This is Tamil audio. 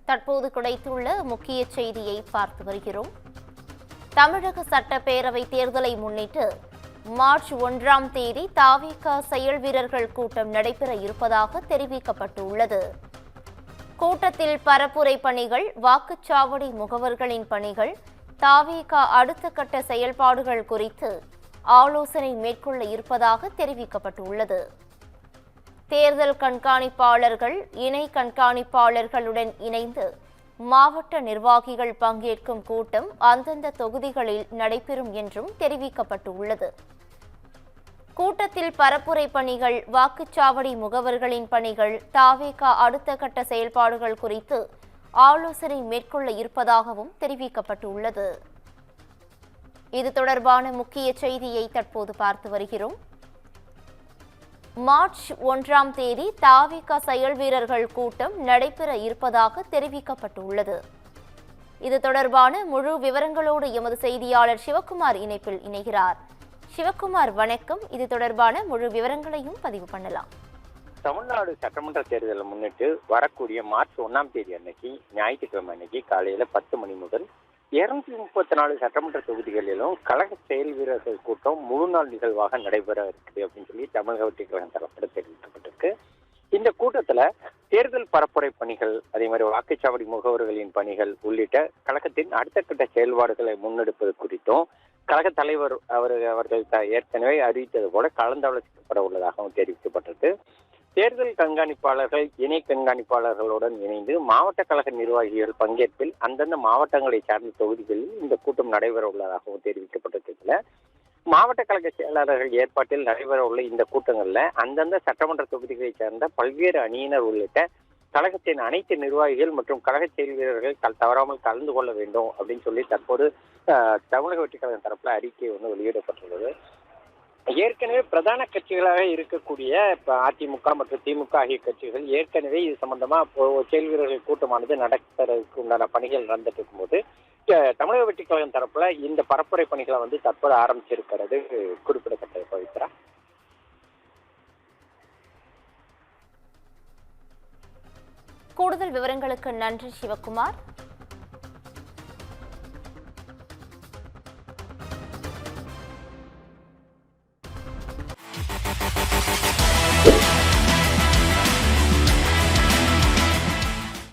தற்போது கிடைத்துள்ள முக்கிய செய்தியை பார்த்து வருகிறோம். தமிழக சட்டப்பேரவை தேர்தலை முன்னிட்டு மார்ச் 1ஆம் தேதி தாவேகா செயல் வீரர்கள் கூட்டம் நடைபெற இருப்பதாக தெரிவிக்கப்பட்டுள்ளது. கூட்டத்தில் பரப்புரை பணிகள், வாக்குச்சாவடி முகவர்களின் பணிகள், தாவேகா அடுத்த கட்ட செயல்பாடுகள் குறித்து ஆலோசனை மேற்கொள்ள இருப்பதாக தெரிவிக்கப்பட்டுள்ளது. தேர்தல் கண்காணிப்பாளர்கள், இணை கண்காணிப்பாளர்களுடன் இணைந்து மாவட்ட நிர்வாகிகள் பங்கேற்கும் கூட்டம் அந்தந்த தொகுதிகளில் நடைபெறும் என்றும் தெரிவிக்கப்பட்டுள்ளது. கூட்டத்தில் பரப்புரை பணிகள், வாக்குச்சாவடி முகவர்களின் பணிகள், தாவேகா அடுத்த கட்ட செயல்பாடுகள் குறித்து ஆலோசனை மேற்கொள்ள இருப்பதாகவும் தெரிவிக்கப்பட்டுள்ளது. இது தொடர்பான முக்கிய செய்தியை தற்போது பார்த்து வருகிறோம். மார்ச் 1ஆம் தேதி தாவேகா செயல் வீரர்கள் கூட்டம் நடைபெற இருப்பதாக தெரிவிக்கப்பட்டுள்ளது. இது தொடர்பான முழு விவரங்களோடு எமது செய்தியாளர் சிவக்குமார் இணைப்பில் இணைகிறார். சிவக்குமார், வணக்கம். இது தொடர்பான முழு விவரங்களையும் பதிவு பண்ணலாம். தமிழ்நாடு சட்டமன்ற தேர்தலை முன்னிட்டு வரக்கூடிய மார்ச் 1ஆம் தேதி அன்னைக்கு, ஞாயிற்றுக்கிழமை அன்னைக்கு காலையில 10 மணி முதல் 234 சட்டமன்ற தொகுதிகளிலும் கழக செயல் வீரர்கள் கூட்டம் முழு நாள் நிகழ்வாக நடைபெற இருக்குது அப்படின்னு சொல்லி தமிழக வெற்றி கழகம் தரப்பட தெரிவிக்கப்பட்டிருக்கு. இந்த கூட்டத்துல தேர்தல் பரப்புரை பணிகள், அதே மாதிரி வாக்குச்சாவடி முகவர்களின் பணிகள் உள்ளிட்ட கழகத்தின் அடுத்த கட்ட செயல்பாடுகளை முன்னெடுப்பது குறித்தும் கழக தலைவர் அவர்கள் ஏற்கனவே அறிவித்தது போல கலந்தாலோசிக்கப்பட உள்ளதாகவும் தெரிவிக்கப்பட்டிருக்கு. தேர்தல் கண்காணிப்பாளர்கள், இணை கண்காணிப்பாளர்களுடன் இணைந்து மாவட்ட கழக நிர்வாகிகள் பங்கேற்பில் அந்தந்த மாவட்டங்களை சார்ந்த தொகுதிகளில் இந்த கூட்டம் நடைபெற உள்ளதாகவும் தெரிவிக்கப்பட்டிருக்கல. மாவட்ட கழக செயலாளர்கள் ஏற்பாட்டில் நடைபெற உள்ள இந்த கூட்டங்கள்ல அந்தந்த சட்டமன்ற தொகுதிகளை சேர்ந்த பல்வேறு அணியினர் உள்ளிட்ட கழகத்தின் அனைத்து நிர்வாகிகள் மற்றும் கழக செயல் வீரர்கள் தவறாமல் கலந்து கொள்ள வேண்டும் அப்படின்னு சொல்லி தற்போது தமிழக வெற்றி கழகம் தரப்புல அறிக்கை ஒன்று வெளியிடப்பட்டுள்ளது. ஏற்கனவே பிரதான கட்சிகளாக இருக்கக்கூடிய அதிமுக மற்றும் திமுக ஆகிய கட்சிகள் ஏற்கனவே இது சம்பந்தமா செயல் வீரர்கள் கூட்டமானது நடத்துறதுக்கு உண்டான பணிகள் நடந்துட்டு இருக்கும்போது தமிழக வெற்றி கழகம் தரப்புல இந்த பரப்புரை பணிகளை தற்போது ஆரம்பிச்சிருக்கிறது குறிப்பிடத்தக்கது. பவித்ரா, கூடுதல் விவரங்களுக்கு நன்றி சிவக்குமார்.